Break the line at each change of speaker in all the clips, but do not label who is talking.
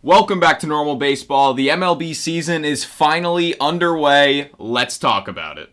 Welcome back to Normal Baseball. The MLB season is finally underway. Let's talk about it.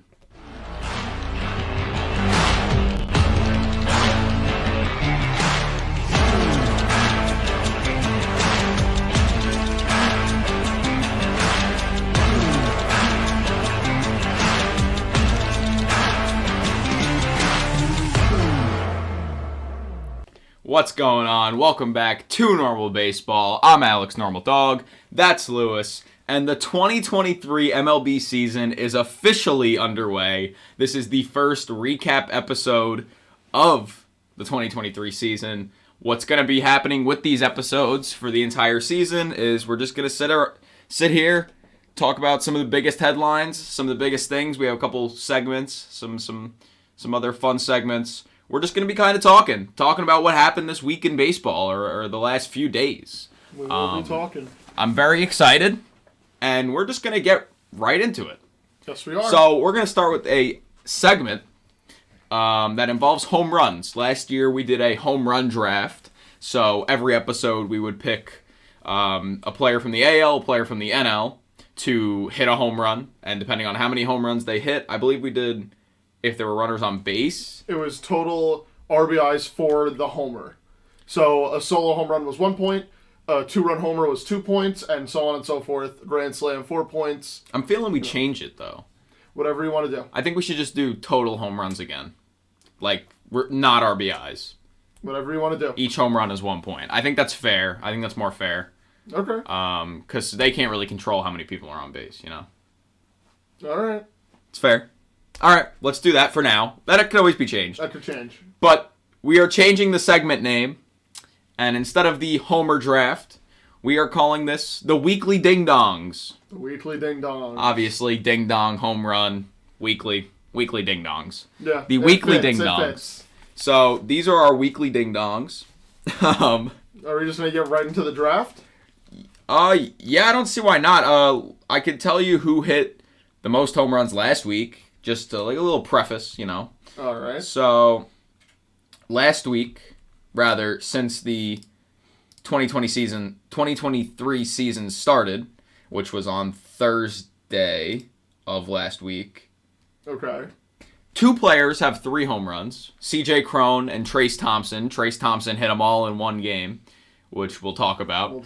What's going on? Welcome back to Normal Baseball. I'm Alex Normal Dog. That's Lewis. And the 2023 MLB season is officially underway. This is the first recap episode of the 2023 season. What's going to be happening with these episodes for the entire season is we're just going to sit here, talk about some of the biggest headlines, some of the biggest things. We have a couple segments, some other fun segments. We're just going to be kind of talking about what happened this week in baseball or the last few days.
We will be talking.
I'm very excited, and we're just going to get right into it.
Yes, we are.
So we're going to start with a segment that involves home runs. Last year, we did a home run draft. So every episode, we would pick a player from the AL, a player from the NL to hit a home run. And depending on how many home runs they hit, I believe we did... if there were runners on base.
It was total RBIs for the homer. So a solo home run was 1 point, a 2-run homer was 2 points, and so on and so forth. Grand slam, 4 points.
I'm feeling we change it, though.
Whatever you want to do.
I think we should just do total home runs again. Like, we're not RBIs.
Whatever you want to do.
Each home run is 1 point. I think that's fair. I think that's more fair.
Okay.
Because they can't really control how many people are on base, you know?
All right.
It's fair. All right, let's do that for now. That could always be changed.
That could change.
But we are changing the segment name, and instead of the Homer Draft, we are calling this the Weekly Ding Dongs.
The weekly ding dong.
Obviously, ding dong, home run, weekly ding dongs.
Yeah.
The weekly
fits,
ding dongs. So these are our weekly ding dongs.
Are we just gonna get right into the draft?
Yeah, I don't see why not. I could tell you who hit the most home runs last week. Just like a little preface, you know.
All right.
So, last week, rather, since the 2023 season started, which was on Thursday of last week.
Okay.
2 players have 3 home runs. C.J. Cron and Trayce Thompson. Trayce Thompson hit them all in one game, which we'll talk about.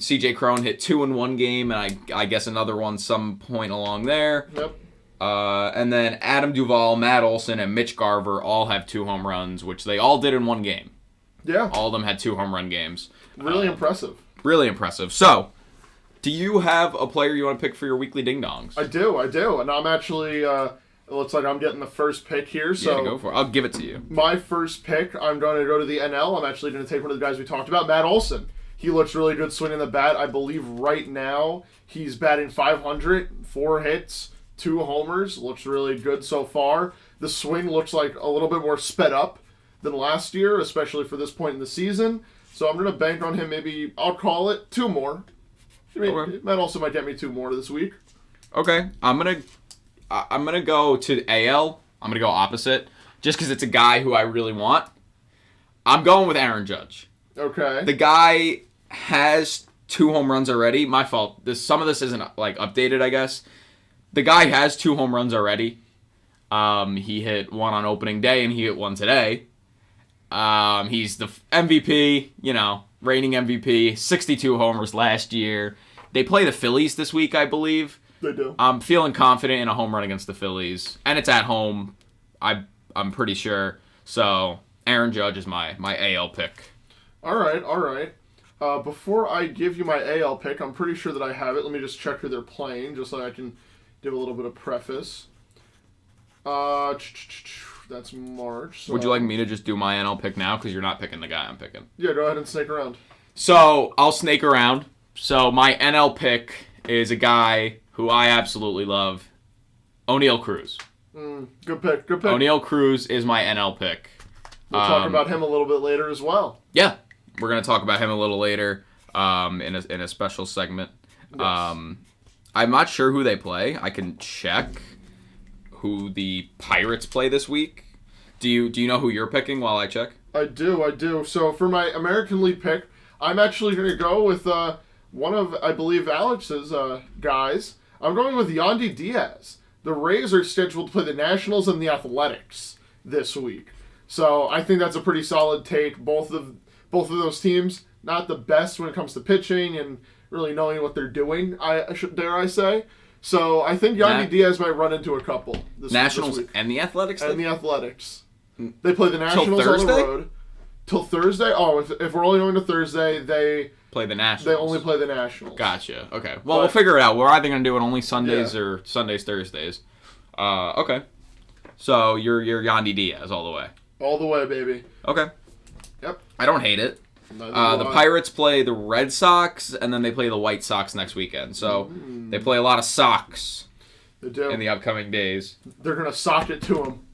C.J. Cron hit 2 in one game, and I guess another one some point along there.
Yep.
And then Adam Duvall, Matt Olson, and Mitch Garver all have 2 home runs, which they all did in one game.
Yeah.
All of them had 2 home run games.
Really impressive.
Really impressive. So, do you have a player you want to pick for your weekly ding dongs?
I do. And I'm actually, it looks like I'm getting the first pick here. So
yeah, go for it. I'll give it to you.
My first pick, I'm going to go to the NL. I'm actually going to take one of the guys we talked about, Matt Olson. He looks really good swinging the bat. I believe right now he's batting .500, 4 hits. 2 homers, looks really good so far. The swing looks like a little bit more sped up than last year, especially for this point in the season. So I'm going to bank on him. Maybe I'll call it 2 more.
Okay.
Matt also might get me 2 more this week.
Okay, I'm gonna go to AL. I'm gonna go opposite, just because it's a guy who I really want. I'm going with Aaron Judge.
Okay.
The guy has 2 home runs already. My fault. Some of this isn't like updated, I guess. The guy has 2 home runs already. He hit 1 on opening day, and he hit 1 today. He's the MVP, reigning MVP, 62 homers last year. They play the Phillies this week, I believe.
They do.
I'm feeling confident in a home run against the Phillies, and it's at home, I'm pretty sure. So, Aaron Judge is my AL pick.
All right. Before I give you my AL pick, I'm pretty sure that I have it. Let me just check who they're playing, just so I can give a little bit of preface. That's March. So.
Would you like me to just do my NL pick now? Because you're not picking the guy I'm picking.
Yeah, go ahead and snake around.
So, I'll snake around. So, my NL pick is a guy who I absolutely love, Oneil Cruz.
Good pick.
Oneil Cruz is my NL pick.
We'll talk about him a little bit later as well.
Yeah, we're going to talk about him a little later in a special segment. Yes. I'm not sure who they play. I can check who the Pirates play this week. Do you know who you're picking while I check?
I do. So for my American League pick, I'm actually going to go with one of, I believe, Alex's guys. I'm going with Yandy Diaz. The Rays are scheduled to play the Nationals and the Athletics this week. So I think that's a pretty solid take. Both of those teams, not the best when it comes to pitching and really knowing what they're doing, dare I say. So I think Yandy Diaz might run into a couple this
Nationals
week.
and the Athletics?
And the Athletics. They play the Nationals on the road. Till Thursday? Oh, if we're only going to Thursday, they
play the Nationals.
They only play the Nationals.
Gotcha. Okay. Well, we'll figure it out. We're either going to do it only Sundays or Sundays, Thursdays. Okay. So you're Yandy Diaz all the way.
All the way, baby.
Okay.
Yep.
I don't hate it. The Pirates play the Red Sox, and then they play the White Sox next weekend. So they play a lot of Sox in the upcoming days.
They're going to sock it to them.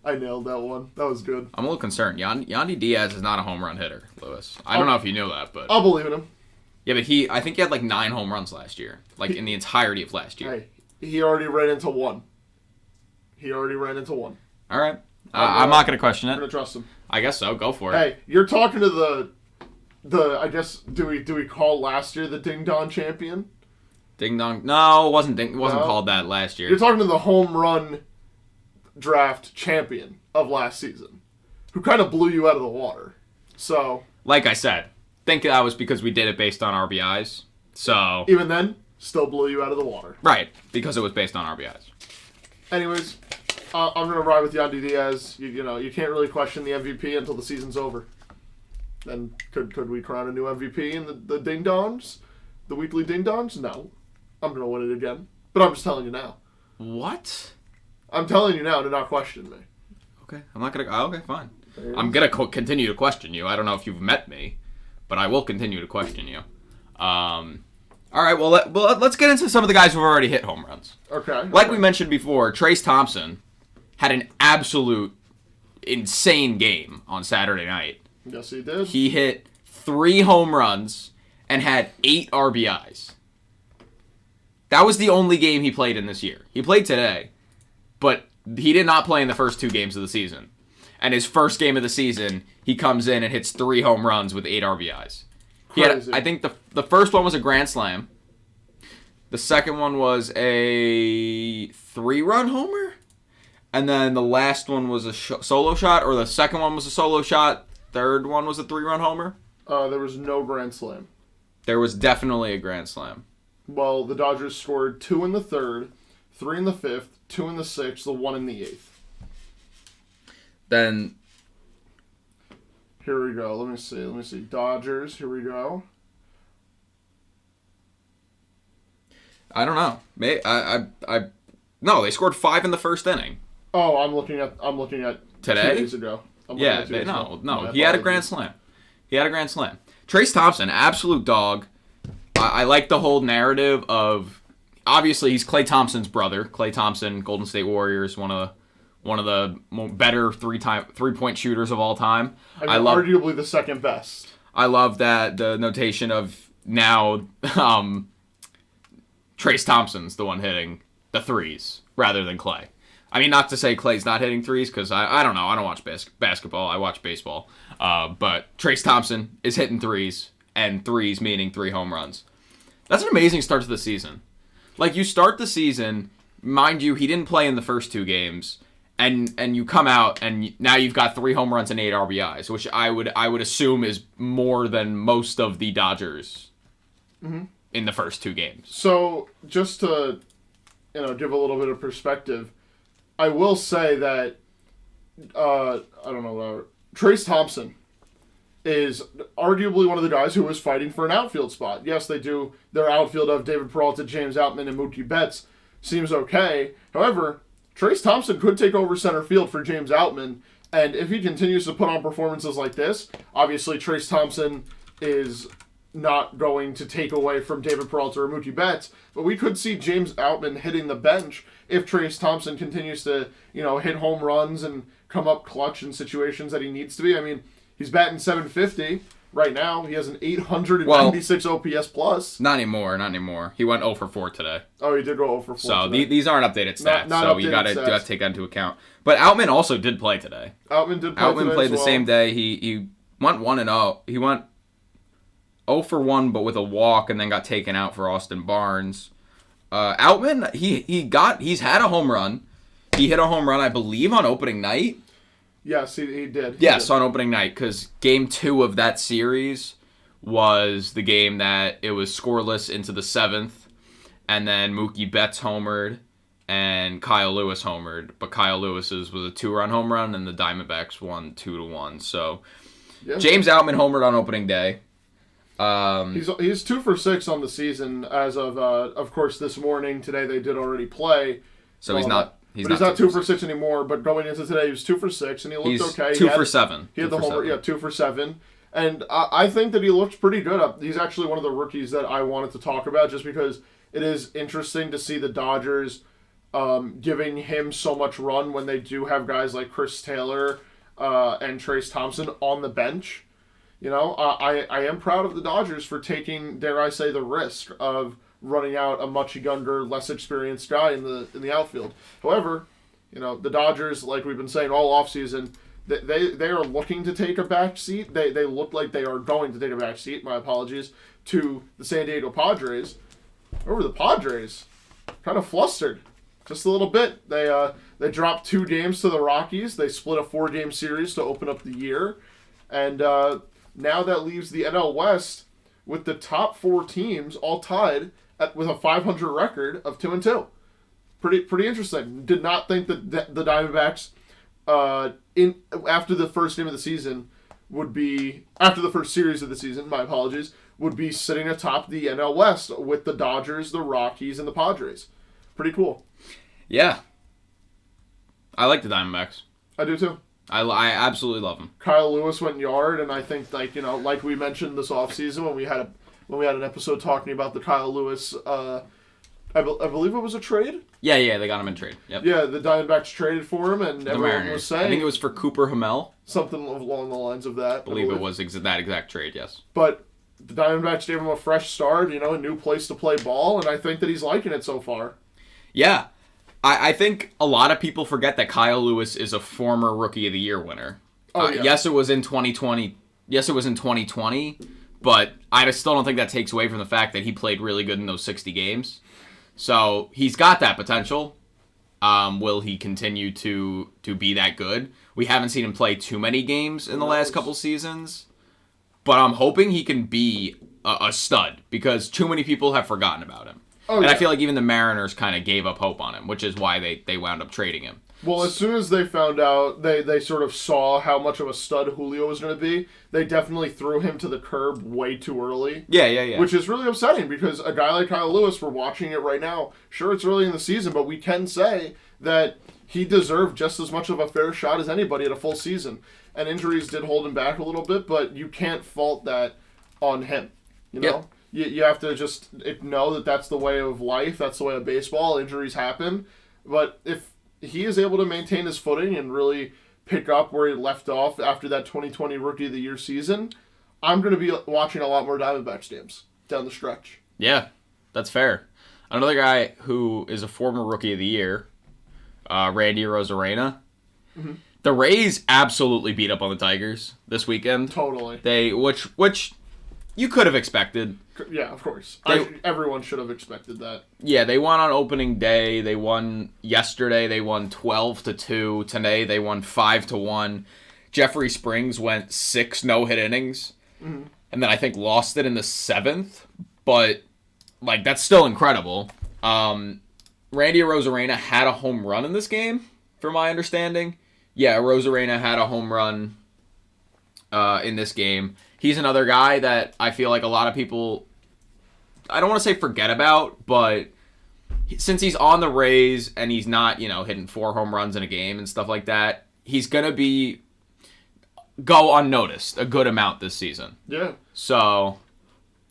I nailed that one. That was good.
I'm a little concerned. Yandy Diaz is not a home run hitter, Lewis. I don't know if you knew that, but
I'll believe in him.
Yeah, but I think he had like 9 home runs last year, in the entirety of last year.
Hey, he already ran into one.
All right. I'm not going to question it.
I'm going to trust him.
I guess so. Go for it.
Hey, you're talking to the I guess, do we call last year the Ding Dong champion?
Ding Dong. No, it wasn't called that last year.
You're talking to the home run draft champion of last season, who kind of blew you out of the water. So,
like I said, think that was because we did it based on RBIs. So
even then, still blew you out of the water.
Right, because it was based on RBIs.
Anyways, I'm gonna ride with Yandy Diaz. You can't really question the MVP until the season's over. Then could we crown a new MVP in the Ding Dongs, the weekly Ding Dongs? No, I'm gonna win it again. But I'm just telling you now.
What?
I'm telling you now to not question me.
Okay, I'm not gonna. Okay, fine. I'm gonna continue to question you. I don't know if you've met me, but I will continue to question you. All right. Well, let's get into some of the guys who've already hit home runs.
Okay.
Like we mentioned before, Trayce Thompson had an absolute insane game on Saturday night.
Yes, he did.
He hit 3 home runs and had 8 RBIs. That was the only game he played in this year. He played today, but he did not play in the first 2 games of the season. And his first game of the season, he comes in and hits 3 home runs with 8 RBIs. He had, I think the first one was a grand slam. The second one was a 3-run homer. And then the last one was a solo shot, or the second one was a solo shot. Third one was a 3-run homer.
There was no grand slam.
There was definitely a grand slam.
Well, the Dodgers scored 2 in the third, 3 in the fifth, 2 in the sixth, the 1 in the eighth.
Then
here we go. Let me see. Dodgers. Here we go.
I don't know. No, they scored 5 in the first inning.
Oh, I'm looking at
today.
2 days ago.
Yeah, no. He had a grand slam. Trayce Thompson, absolute dog. I like the whole narrative of, obviously he's Klay Thompson's brother. Klay Thompson, Golden State Warriors, one of the better 3-point shooters of all time.
I love arguably the second best.
I love that the notation of now Trayce Thompson's the one hitting the threes rather than Klay. I mean, not to say Klay's not hitting threes, because I don't know. I don't watch basketball. I watch baseball. But Trayce Thompson is hitting threes, and threes meaning 3 home runs. That's an amazing start to the season. Like, you start the season, mind you, he didn't play in the first 2 games, and you come out, and now you've got 3 home runs and 8 RBIs, which I would assume is more than most of the Dodgers in the first 2 games.
So, just to give a little bit of perspective, I will say that Trayce Thompson is arguably one of the guys who was fighting for an outfield spot. Yes, they do. Their outfield of David Peralta, James Outman, and Mookie Betts seems okay. However, Trayce Thompson could take over center field for James Outman, and if he continues to put on performances like this, obviously Trayce Thompson is not going to take away from David Peralta or Mookie Betts, but we could see James Outman hitting the bench if Trayce Thompson continues to, hit home runs and come up clutch in situations that he needs to be. I mean, he's batting .750. right now. He has an 896 OPS plus.
Not anymore. He went 0 for 4 today.
Oh, he did go 0 for 4
So
today.
these aren't updated stats,
Not
so
updated
you got
stats.
to take that into account. But Outman also did play today.
Outman did play
Outman
today
played
as
the
well.
same day. He went 1-0. He went 0 for 1, but with a walk, and then got taken out for Austin Barnes. Outman, he's had a home run. He hit a home run, I believe, on opening night.
Yes, he did.
Yes, on opening night, because game 2 of that series was the game that it was scoreless into the 7th, and then Mookie Betts homered, and Kyle Lewis homered. But Kyle Lewis's was a 2-run home run, and the Diamondbacks won 2-1. So
Yeah.
James Outman homered on opening day.
He's 2 for 6 on the season as of course, this morning. Today they did already play.
So he's not.
He's not 2 for 6 anymore. But going into today, he was 2 for 6, and he looked
He's
okay.
2 for 7.
He had
2
the
for
homer.
7.
Yeah, 2 for 7. And I think that he looked pretty good. He's actually one of the rookies that I wanted to talk about, just because it is interesting to see the Dodgers giving him so much run when they do have guys like Chris Taylor and Trace Thompson on the bench. You know, I am proud of the Dodgers for taking, dare I say, the risk of running out a much younger, less experienced guy in the outfield. However, you know, the Dodgers, like we've been saying all offseason, they are looking to take a back seat. They look like they are going to take a back seat, my apologies, to the San Diego Padres. Over the Padres, kind of flustered. Just a little bit. They dropped 2 games to the Rockies. They split a 4-game series to open up the year. And now that leaves the NL West with the top 4 teams all tied with a 500 record of 2-2. Pretty interesting. Did not think that the Diamondbacks after the first game of the season after the first series of the season, my apologies, would be sitting atop the NL West with the Dodgers, the Rockies, and the Padres. Pretty cool.
Yeah. I like the Diamondbacks.
I do too.
I absolutely love them.
Kyle Lewis went yard, and I think, like we mentioned this offseason when we had an episode talking about the Kyle Lewis, I believe it was a trade.
Yeah, they got him in trade. Yep.
Yeah, the Diamondbacks traded for him, and
The
everyone
Mariners.
was saying
I think it was for Cooper Hamel.
something along the lines of that.
I believe it was that exact trade, yes.
But the Diamondbacks gave him a fresh start, a new place to play ball, and I think that he's liking it so far.
Yeah. I think a lot of people forget that Kyle Lewis is a former Rookie of the Year winner.
Oh, yeah.
Yes, it was in 2020. Yes, it was in 2020, but I still don't think that takes away from the fact that he played really good in those 60 games. So he's got that potential. Will he continue to be that good? We haven't seen him play too many games in the last couple seasons, but I'm hoping he can be a stud because too many people have forgotten about him.
Oh,
I feel like even the Mariners kind of gave up hope on him, which is why they wound up trading him.
Well, as soon as they found out, they sort of saw how much of a stud Julio was going to be, they definitely threw him to the curb way too early.
Yeah.
Which is really upsetting because a guy like Kyle Lewis, we're watching it right now. Sure, it's early in the season, but we can say that he deserved just as much of a fair shot as anybody at a full season. And injuries did hold him back a little bit, but you can't fault that on him. You know?
Yep.
You have to just know that that's the way of life. That's the way of baseball. Injuries happen. But if he is able to maintain his footing and really pick up where he left off after that 2020 Rookie of the Year season, I'm going to be watching a lot more Diamondbacks games down the stretch.
Yeah, that's fair. Another guy who is a former Rookie of the Year, Randy Arozarena. Mm-hmm. The Rays absolutely beat up on the Tigers this weekend.
Totally.
Which you could have expected.
Yeah, of course. Everyone should have expected that.
Yeah, they won on opening day. They won yesterday. They won 12-2. Today they won 5-1. Jeffrey Springs went 6 no-hit innings, and then I think lost it in the 7th. But that's still incredible. Randy Arozarena had a home run in this game, from my understanding. Yeah, Arozarena had a home run in this game. He's another guy that I feel like a lot of people, I don't want to say forget about, but since he's on the Rays and he's not, hitting 4 home runs in a game and stuff like that, he's going to go unnoticed a good amount this season.
Yeah.
So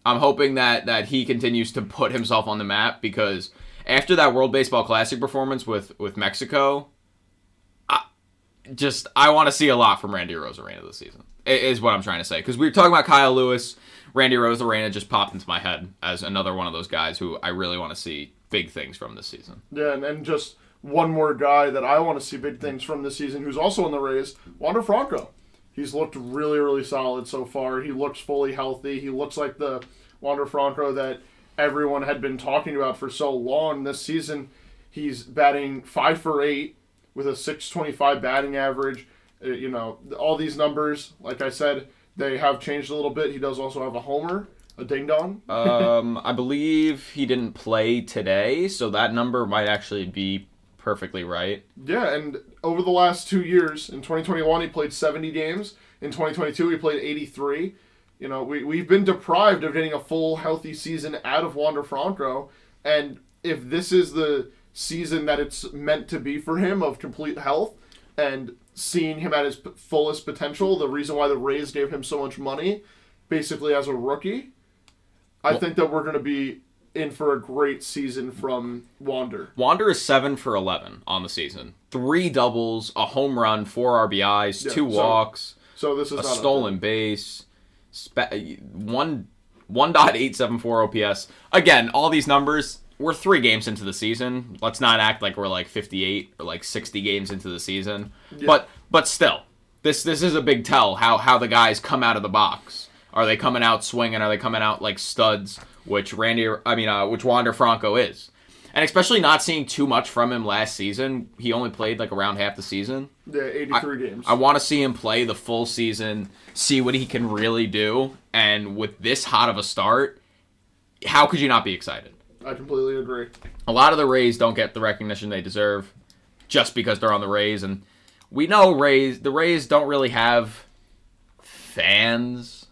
I'm hoping that he continues to put himself on the map because after that World Baseball Classic performance with Mexico, I want to see a lot from Randy Arozarena this season. is what I'm trying to say. Because we were talking about Kyle Lewis. Randy Arozarena just popped into my head as another one of those guys who I really want to see big things from this season.
Yeah, and just one more guy that I want to see big things from this season who's also in the Rays, Wander Franco. He's looked really, really solid so far. He looks fully healthy. He looks like the Wander Franco that everyone had been talking about for so long. This season, he's batting 5 for 8 with a 625 batting average. All these numbers, like I said, they have changed a little bit. He does also have a homer, a ding-dong.
I believe he didn't play today, so that number might actually be perfectly right.
Yeah, and over the last 2 years, in 2021 he played 70 games. In 2022 he played 83. We've been deprived of getting a full healthy season out of Wander Franco, and if this is the season that it's meant to be for him of complete health and seeing him at his fullest potential, the reason why the Rays gave him so much money, basically as a rookie, I think that we're going to be in for a great season from Wander.
Wander is 7 for 11 on the season. 3 doubles, a home run, 4 RBIs, 2 walks,
so this is
a
not
stolen base, 1.874 OPS. Again, all these numbers, we're 3 games into the season. Let's not act like we're like 58 or like 60 games into the season. Yeah. But still, this is a big tell how the guys come out of the box. Are they coming out swinging? Are they coming out like studs? Which Wander Franco is. And especially not seeing too much from him last season. He only played like around half the season.
Yeah, 83 games.
I want to see him play the full season, see what he can really do. And with this hot of a start, how could you not be excited?
I completely agree.
A lot of the Rays don't get the recognition they deserve just because they're on the Rays. And we know the Rays don't really have fans.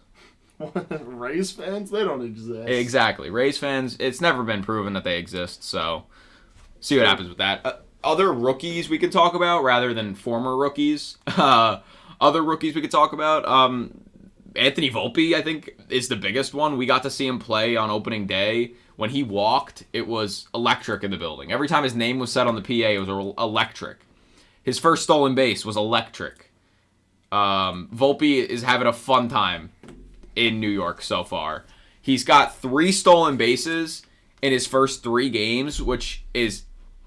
Rays fans? They don't exist.
Exactly. Rays fans, it's never been proven that they exist, so see what happens with that. Other rookies we can talk about rather than former rookies. Other rookies we could talk about. Anthony Volpe, I think, is the biggest one. We got to see him play on opening day. When he walked, it was electric in the building. Every time his name was said on the PA, it was electric. His first stolen base was electric. Volpe is having a fun time in New York so far. He's got 3 stolen bases in his first 3 games, which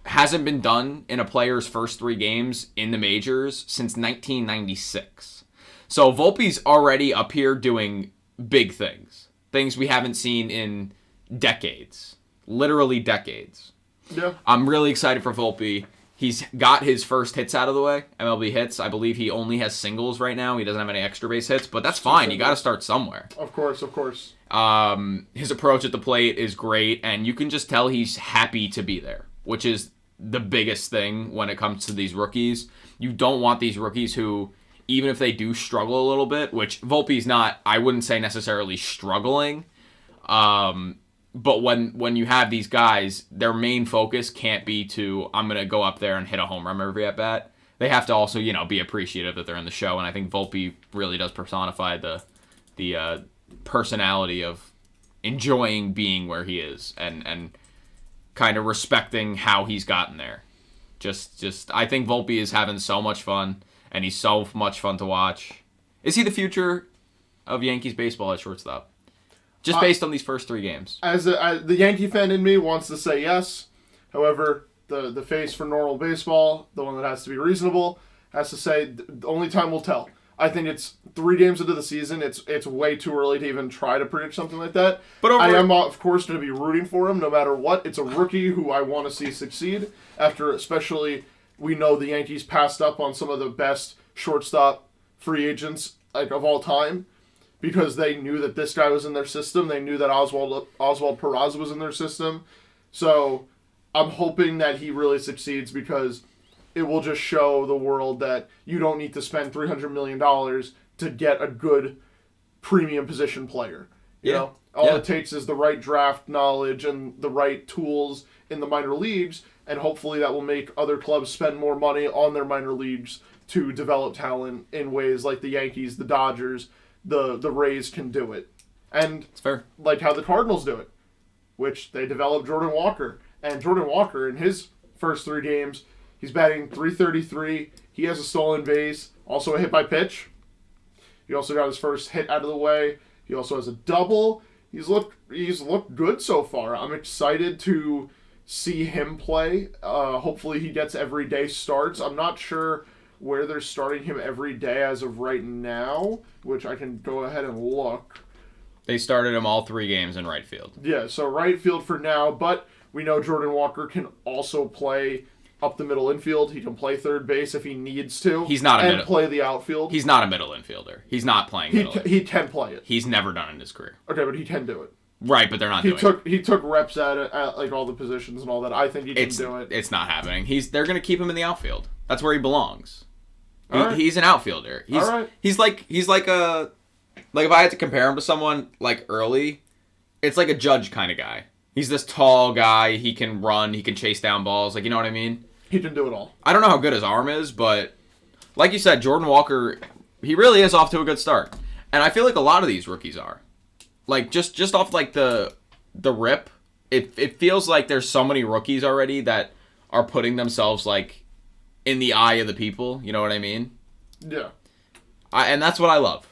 hasn't been done in a player's first 3 games in the majors since 1996. So Volpe's already up here doing big things we haven't seen in decades, literally decades.
Yeah,
I'm really excited for Volpe. He's got his first hits out of the way, MLB hits. I believe he only has singles right now. He doesn't have any extra base hits, but that's fine. You got to start somewhere.
Of course.
His approach at the plate is great, and you can just tell he's happy to be there, which is the biggest thing when it comes to these rookies. You don't want these rookies who, even if they do struggle a little bit, which Volpe's not, I wouldn't say necessarily struggling, but when you have these guys, their main focus can't be to, I'm going to go up there and hit a home run every at bat. They have to also, be appreciative that they're in the show, and I think Volpe really does personify the personality of enjoying being where he is and kind of respecting how he's gotten there. Just I think Volpe is having so much fun, and he's so much fun to watch. Is he the future of Yankees baseball at shortstop? Just based on these first 3 games.
As the Yankee fan in me wants to say yes. However, the face for normal baseball, the one that has to be reasonable, has to say the only time will tell. I think it's 3 games into the season. It's way too early to even try to predict something like that. But I am, of course, going to be rooting for him no matter what. It's a rookie who I want to see succeed. After, especially, we know the Yankees passed up on some of the best shortstop free agents of all time, because they knew that this guy was in their system. They knew that Oswald Peraza was in their system. So I'm hoping that he really succeeds, because it will just show the world that you don't need to spend $300 million to get a good premium position player. You know, all it takes is the right draft knowledge and the right tools in the minor leagues, and hopefully that will make other clubs spend more money on their minor leagues to develop talent in ways like the Yankees, the Dodgers, the Rays can do it. And
it's fair.
Like how the Cardinals do it, which they developed Jordan Walker. And Jordan Walker, in his first 3 games, he's batting .333. He has a stolen base, also a hit by pitch. He also got his first hit out of the way. He also has a double. He's looked good so far. I'm excited to see him play. Hopefully he gets everyday starts. I'm not sure where they're starting him every day as of right now, which I can go ahead and look.
They started him all 3 games in right field.
Yeah, so right field for now, but we know Jordan Walker can also play up the middle infield. He can play third base if he needs to.
He's not a
and
middle.
play the outfield.
He's not a middle infielder. He's not playing middle.
He can play it.
He's never done it in his career.
Okay, but he can do it.
Right, but they're not doing it.
He took reps at like all the positions and all that. I think he can do it.
It's not happening. They're going to keep him in the outfield. That's where he belongs.
Right.
He's an outfielder.
All right.
He's like if I had to compare him to someone like early, it's like a Judge kind of guy. He's this tall guy. He can run. He can chase down balls. Like, you know what I mean?
He can do it all.
I don't know how good his arm is, but like you said, Jordan Walker, he really is off to a good start. And I feel like a lot of these rookies are. Like, just off, like, the rip, it feels like there's so many rookies already that are putting themselves, like, in the eye of the people. You know what I mean?
Yeah.
And that's what I love.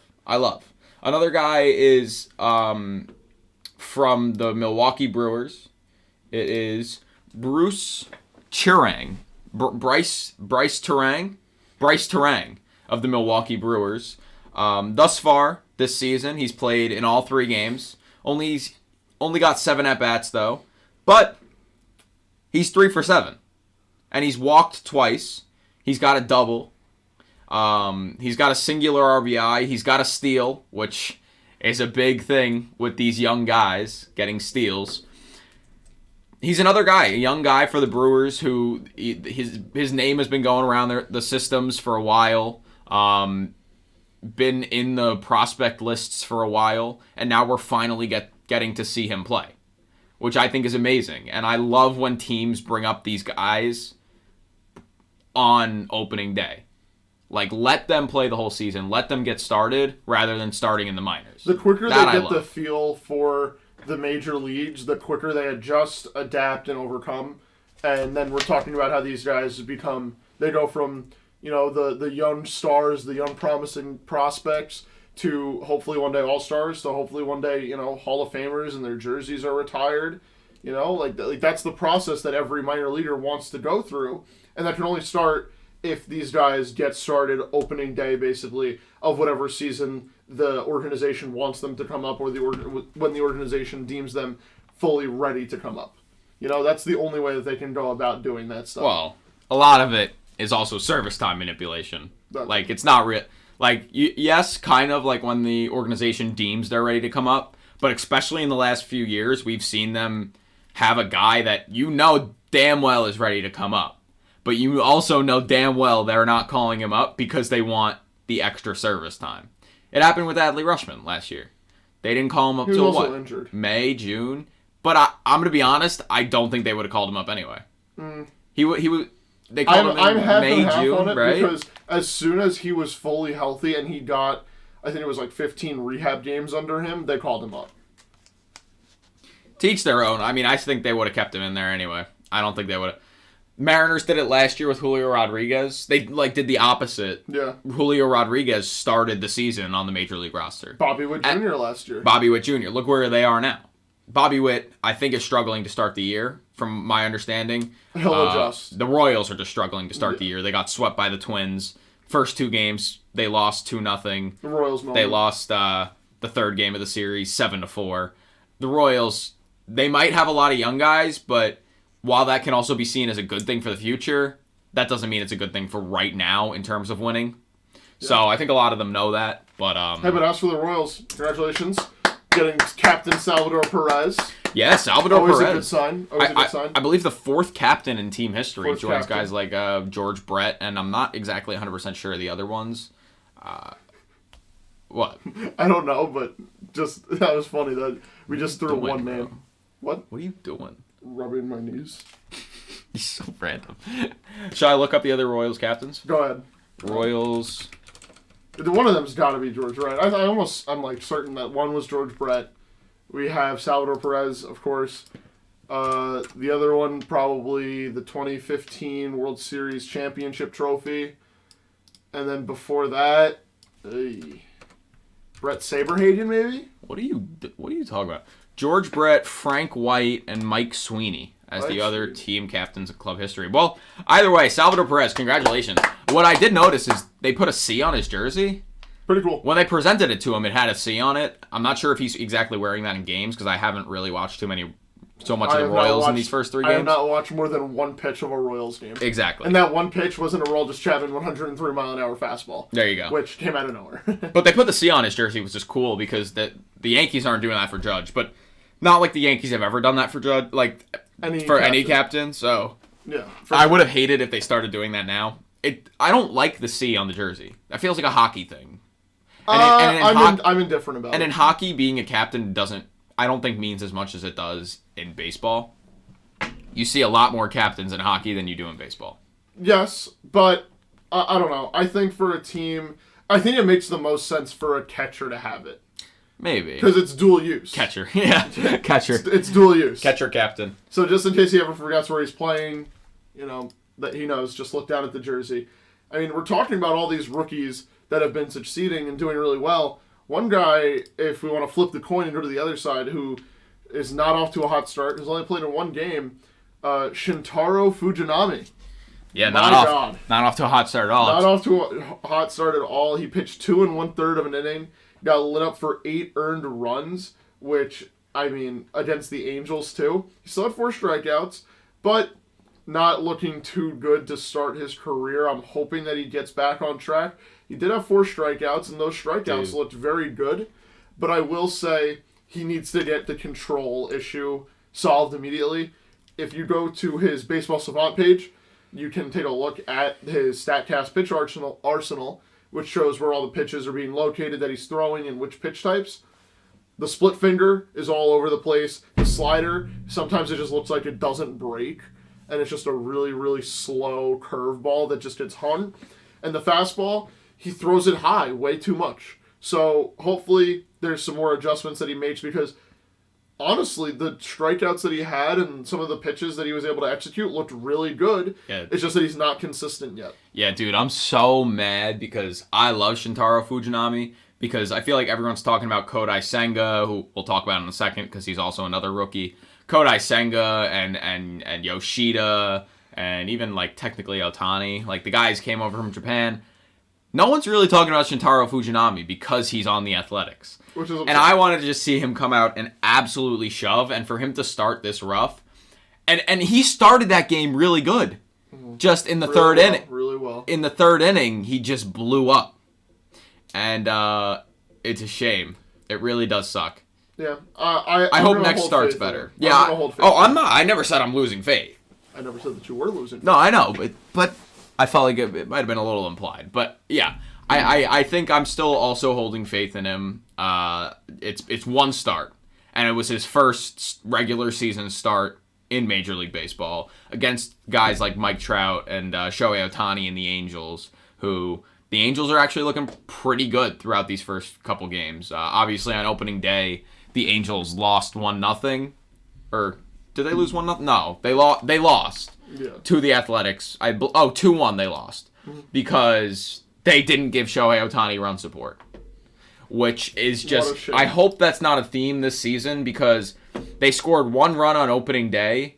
Another guy is from the Milwaukee Brewers. It is Bruce Turang. Bryce Turang of the Milwaukee Brewers. Thus far this season, he's played in all 3 games. Only got 7 at-bats, though. But he's 3 for 7. And he's walked twice. He's got a double. He's got a singular RBI. He's got a steal, which is a big thing with these young guys getting steals. He's another guy, a young guy for the Brewers who his name has been going around the systems for a while. Been in the prospect lists for a while, and now we're finally getting to see him play, which I think is amazing. And I love when teams bring up these guys on opening day. Like, let them play the whole season. Let them get started rather than starting in the minors.
The quicker they get the feel for the major leagues, the quicker they adjust, adapt, and overcome. And then we're talking about how these guys they go from, the young stars, the young promising prospects, to hopefully one day all-stars, to hopefully one day, Hall of Famers and their jerseys are retired. Like that's the process that every minor leaguer wants to go through. And that can only start if these guys get started opening day, basically, of whatever season the organization wants them to come up, or when the organization deems them fully ready to come up. That's the only way that they can go about doing that stuff.
Well, a lot of it is also service time manipulation. Like, it's not real. Like, yes, kind of like when the organization deems they're ready to come up, but especially in the last few years, we've seen them have a guy that damn well is ready to come up. But you also know damn well they're not calling him up because they want the extra service time. It happened with Adley Rutschman last year. They didn't call him up till what?
Injured. May,
June. But I'm going to be honest, I don't think they would have called him up anyway. He would. They called him in May, June, right?
Because as soon as he was fully healthy and he got, I think it was like 15 rehab games under him, they called him up.
To each their own. I mean, I think they would have kept him in there anyway. I don't think they would have. Mariners did it last year with Julio Rodriguez. They did the opposite.
Yeah.
Julio Rodriguez started the season on the Major League roster.
Bobby Witt Jr. last year.
Bobby Witt Jr. Look where they are now. Bobby Witt, I think, is struggling to start the year, from my understanding.
He'll adjust.
The Royals are just struggling to start the year. They got swept by the Twins. First 2 games, they lost 2-0.
The Royals moment.
They lost the 3rd game of the series, 7-4. The Royals, they might have a lot of young guys, but while that can also be seen as a good thing for the future, that doesn't mean it's a good thing for right now in terms of winning. Yeah. So I think a lot of them know that. But
but as for the Royals, congratulations. Getting Captain Salvador Perez.
Yeah, Salvador
Perez.
Always
a good sign. Always a good sign.
I believe the 4th captain in team history joins guys like George Brett, and I'm not exactly 100% sure of the other ones. What?
I don't know, but that was funny that we just threw one name.
Bro?
What?
What are you doing?
Rubbing my knees.
He's so random. Shall I look up the other Royals captains?
Go ahead.
Royals.
One of them's got to be George Brett. I'm like certain that one was George Brett. We have Salvador Perez, of course. The other one probably the 2015 World Series championship trophy, and then before that, Brett Saberhagen, maybe?
What are you talking about? George Brett, Frank White, and Mike Sweeney as the other
Sweeney.
team captains of club history. Well, either way, Salvador Perez, congratulations. What I did notice is they put a C on his jersey.
Pretty cool.
When they presented it to him, it had a C on it. I'm not sure if he's exactly wearing that in games because I haven't really watched so much of the Royals in these first 3 games.
I have not watched more than one pitch of a Royals game.
Exactly.
And that one pitch wasn't a Aroldis Chapman 103-mile-an-hour fastball.
There you go.
Which came out of nowhere.
But they put the C on his jersey, which is cool because the Yankees aren't doing that for Judge. But not like the Yankees have ever done that for Judge, like any captain. So
yeah,
I would have hated if they started doing that now. I don't like the C on the jersey. That feels like a hockey thing.
I'm indifferent about it.
And in hockey, being a captain I don't think means as much as it does in baseball. You see a lot more captains in hockey than you do in baseball.
Yes, but I don't know. I think for a team, I think it makes the most sense for a catcher to have it.
Maybe.
Because it's dual use.
Catcher. Yeah, catcher.
It's dual use.
Catcher captain.
So just in case he ever forgets where he's playing, that he knows, just look down at the jersey. I mean, we're talking about all these rookies that have been succeeding and doing really well. One guy, if we want to flip the coin and go to the other side, who is not off to a hot start, has only played in one game, Shintaro Fujinami.
Yeah, not off to a hot start at all.
Not off to a hot start at all. He pitched 2 1/3 of an inning, got lit up for 8 earned runs, which, I mean, against the Angels too. He still had 4 strikeouts, but not looking too good to start his career. I'm hoping that he gets back on track. He did have 4 strikeouts, and those strikeouts looked very good. But I will say he needs to get the control issue solved immediately. If you go to his Baseball Savant page, you can take a look at his StatCast pitch arsenal, which shows where all the pitches are being located that he's throwing and which pitch types. The split finger is all over the place. The slider, sometimes it just looks like it doesn't break, and it's just a really, really slow curveball that just gets hung. And the fastball, he throws it high way too much. So hopefully there's some more adjustments that he makes because honestly, the strikeouts that he had and some of the pitches that he was able to execute looked really good.
Yeah.
It's just that he's not consistent yet.
Yeah, dude, I'm so mad because I love Shintaro Fujinami because I feel like everyone's talking about Kodai Senga, who we'll talk about in a second because he's also another rookie. Kodai Senga and Yoshida and even like technically Otani, like the guys came over from Japan. No one's really talking about Shintaro Fujinami because he's on the Athletics.
Which is
and I wanted to just see him come out and absolutely shove, and for him to start this rough. And he started that game really good. Mm-hmm. Just in the third inning.
Really well.
In the third inning, he just blew up. And it's a shame. It really does suck.
Yeah.
I hope next start's better. Yeah. I'm not. I never said I'm losing faith.
I never said that you were losing faith.
No, I know, but I felt like it might have been a little implied. But yeah, I think I'm still also holding faith in him. It's one start, and it was his first regular season start in Major League Baseball against guys like Mike Trout and Shohei Ohtani and the Angels, who the Angels are actually looking pretty good throughout these first couple games. Obviously, on opening day, the Angels lost 1-0. Or did they lose 1-0? No, they lost to the Athletics. 2-1 they lost because they didn't give Shohei Ohtani run support. Which is just, I hope that's not a theme this season because they scored 1 run on opening day,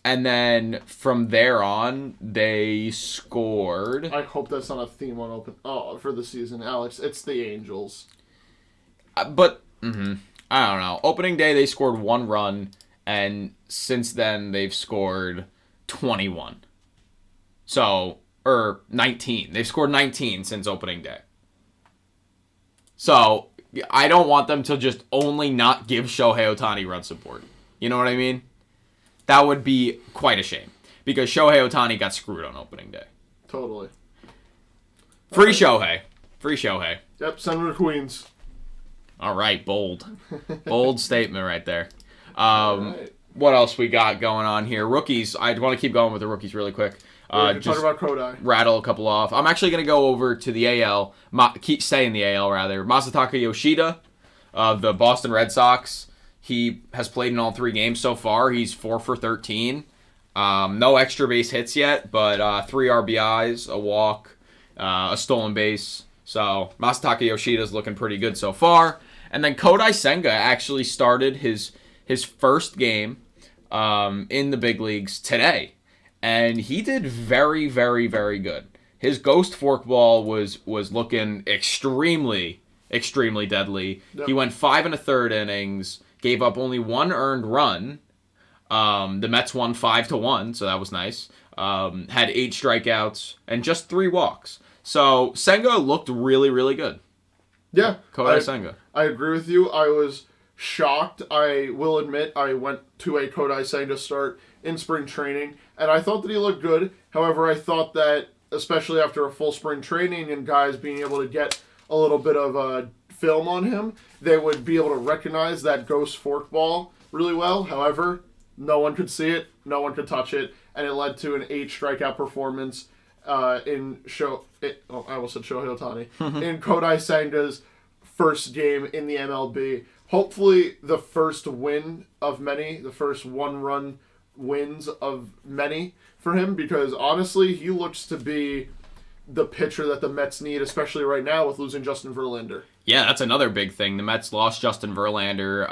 and then from there on, they scored.
I hope that's not a theme for the season, Alex. It's the Angels.
I don't know. Opening day, they scored 1 run, and since then, they've scored 21. 19. They've scored 19 since opening day. So, I don't want them to just only not give Shohei Ohtani run support. You know what I mean? That would be quite a shame. Because Shohei Ohtani got screwed on opening day.
Totally.
Free Shohei. Free Shohei.
Yep, send him to Queens.
All right, bold. Bold statement right there.
Right.
What else we got going on here? Rookies. I want to keep going with the rookies really quick.
Just talk about Kodai.
Rattle a couple off. I'm actually going to go over to the AL. Keep saying the AL, rather. Masataka Yoshida of the Boston Red Sox. He has played in all 3 games so far. He's 4 for 13. No extra base hits yet, but 3 RBIs, a walk, a stolen base. So Masataka Yoshida's looking pretty good so far. And then Kodai Senga actually started his first game in the big leagues today. And he did very, very, very good. His ghost forkball was looking extremely, extremely deadly. Yep. He went 5 1/3 innings, gave up only 1 earned run. The Mets won 5-1, so that was nice. Had 8 strikeouts and just 3 walks. So Senga looked really, really good.
Yeah.
Kodai Senga.
I agree with you. I was shocked. I will admit I went to a Kodai Senga start in spring training, and I thought that he looked good. However, I thought that, especially after a full spring training and guys being able to get a little bit of film on him, they would be able to recognize that ghost forkball really well. However, no one could see it, no one could touch it, and it led to an 8 strikeout performance in I almost said Shohei Ohtani, in Kodai Senga's first game in the MLB. Hopefully the first win of many, the first 1-run wins of many for him, because honestly, he looks to be the pitcher that the Mets need, especially right now with losing Justin Verlander.
Yeah, that's another big thing. The Mets lost Justin Verlander.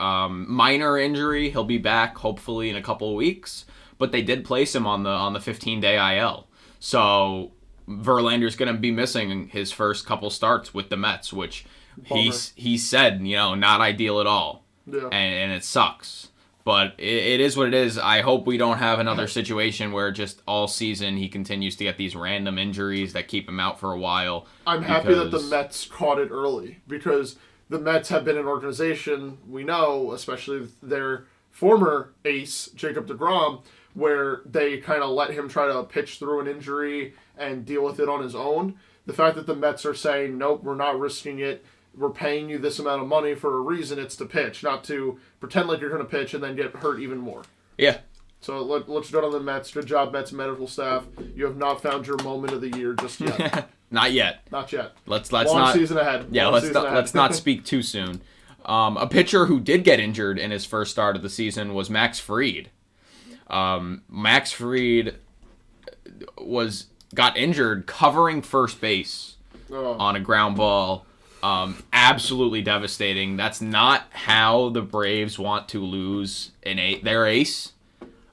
Minor injury. He'll be back hopefully in a couple of weeks. But they did place him on the 15-day IL. So Verlander's going to be missing his first couple starts with the Mets, which he said, not ideal at all.
Yeah.
And it sucks. But it is what it is. I hope we don't have another situation where just all season he continues to get these random injuries that keep him out for a while.
I'm happy that the Mets caught it early, because the Mets have been an organization, we know, especially their former ace, Jacob deGrom, where they kind of let him try to pitch through an injury and deal with it on his own. The fact that the Mets are saying, nope, we're not risking it. We're paying you this amount of money for a reason. It's to pitch, not to pretend like you're going to pitch and then get hurt even more.
Yeah.
So let's go on the Mets. Good job, Mets medical staff. You have not found your moment of the year just yet.
Not yet.
Not yet.
Let's
Long
not
season ahead.
Yeah, let's not speak too soon. A pitcher who did get injured in his first start of the season was Max Fried. Max Fried got injured covering first base on a ground ball. Absolutely devastating. That's not how the Braves want to lose their ace.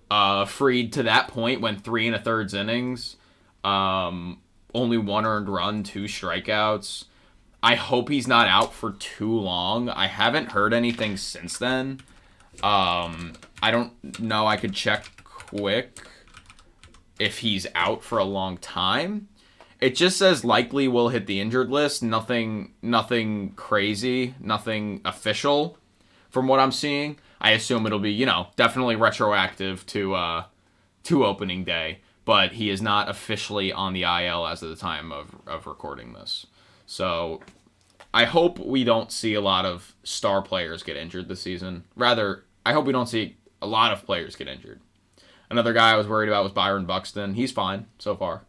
Fried to that point went 3 1/3 innings. Only 1 earned run, 2 strikeouts. I hope he's not out for too long. I haven't heard anything since then. I don't know. I could check quick if he's out for a long time. It just says likely will hit the injured list. Nothing crazy, nothing official from what I'm seeing. I assume it'll be, definitely retroactive to opening day, but he is not officially on the IL as of the time of recording this. So I hope we don't see a lot of star players get injured this season. Rather, I hope we don't see a lot of players get injured. Another guy I was worried about was Byron Buxton. He's fine so far.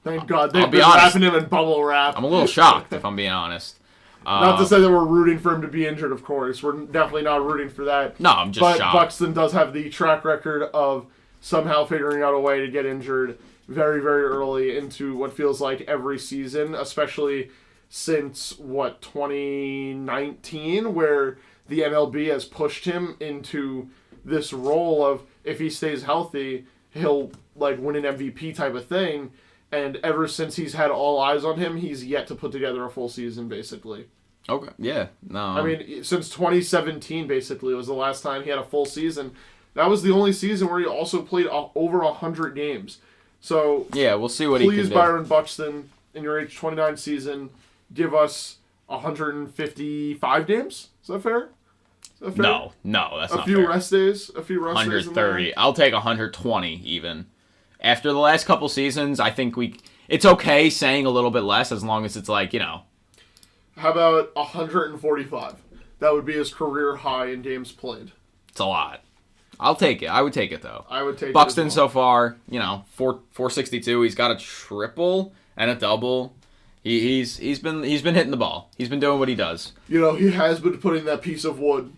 Thank God. They've been wrapping him in bubble wrap.
I'm a little shocked, if I'm being honest.
Not to say that we're rooting for him to be injured, of course. We're definitely not rooting for that.
No, I'm just shocked.
But Buxton does have the track record of somehow figuring out a way to get injured very, very early into what feels like every season, especially since, 2019, where the MLB has pushed him into this role of, if he stays healthy, he'll win an MVP type of thing. And ever since he's had all eyes on him, he's yet to put together a full season, basically.
Okay, yeah. No.
I mean, since 2017, basically, was the last time he had a full season. That was the only season where he also played over 100 games. So,
yeah, we'll see what he can do.
Please, Byron Buxton, in your age 29 season, give us 155 games? Is that fair?
No, that's not fair.
A few rest days?
130. I'll take 120 even. After the last couple seasons, I think it's okay saying a little bit less as long as it's
How about 145? That would be his career high in games played.
It's a lot. I'll take it. I would take it, though.
I would take
Buxton
it as well.
So far, 462. He's got a triple and a double. He's been hitting the ball. He's been doing what he does.
He has been putting that piece of wood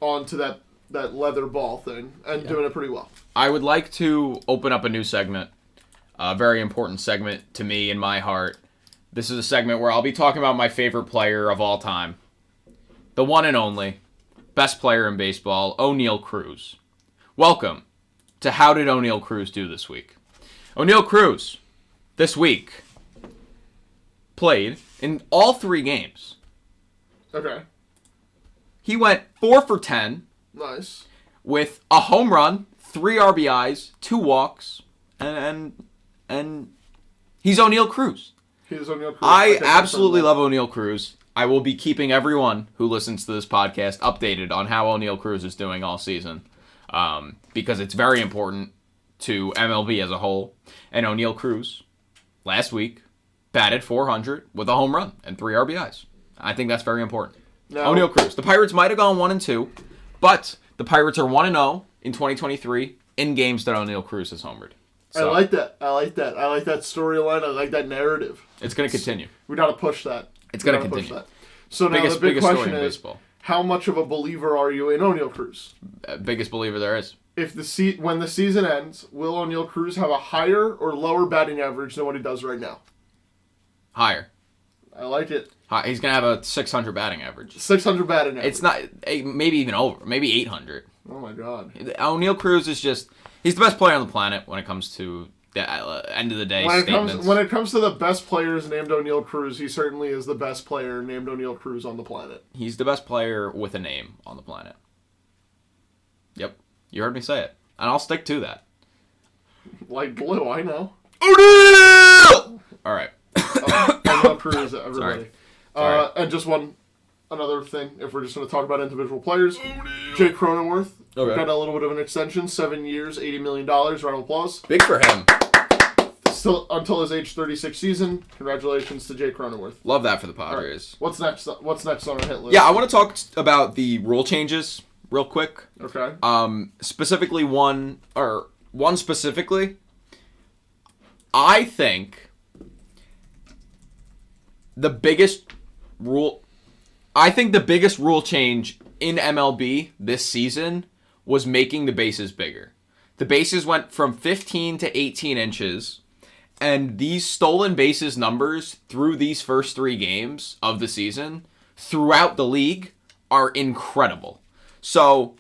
onto that leather ball thing and doing it pretty well.
I would like to open up a new segment, a very important segment to me in my heart, This is a segment where I'll be talking about my favorite player of all time. The one and only, best player in baseball, Oneil Cruz. Welcome to How Did Oneil Cruz Do This Week? Oneil Cruz, this week, played in all 3 games.
Okay.
He went 4 for 10.
Nice.
With a home run, 3 RBIs, 2 walks, and he's Oneil Cruz.
He's Oneil Cruz.
I absolutely love Oneil Cruz. I will be keeping everyone who listens to this podcast updated on how Oneil Cruz is doing all season, because it's very important to MLB as a whole. And Oneil Cruz, last week, batted .400 with a home run and 3 RBIs. I think that's very important.
Now,
Oneil Cruz. The Pirates might have gone 1-2, but the Pirates are 1-0 in 2023 in games that Oneil Cruz has homered. So,
I like that. I like that storyline. I like that narrative.
It's going to continue.
We got to push that.
It's going to continue.
So now the big question
story in
is,
baseball.
how much of a believer are you in Oneil Cruz?
Biggest believer there is.
If when the season ends, will Oneil Cruz have a higher or lower batting average than what he does right now?
Higher.
I like it.
He's going to have a 600 batting average.
600 batting average.
It's not, maybe even over, maybe 800.
Oh my God.
Oneil Cruz is just, he's the best player on the planet when it comes to the end of the day statements.
When it comes to the best players named Oneil Cruz, he certainly is the best player named Oneil Cruz on the planet.
He's the best player with a name on the planet. Yep. You heard me say it. And I'll stick to that.
Like blue, I know.
Oneil! All right.
Oneil Cruz, everybody.
Sorry.
And just another thing, if we're just going to talk about individual players, Jake Cronenworth got a little bit of an extension, 7 years, $80 million, round of applause.
Big for him.
Still until his age 36 season. Congratulations to Jake Cronenworth.
Love that for the Padres.
Right. What's next on our hit list?
Yeah, I want to talk about the rule changes real quick.
Okay.
Specifically one specifically. I think the biggest rule change in MLB this season was making the bases bigger. The bases went from 15 to 18 inches, and these stolen bases numbers through these first 3 games of the season throughout the league are incredible. So,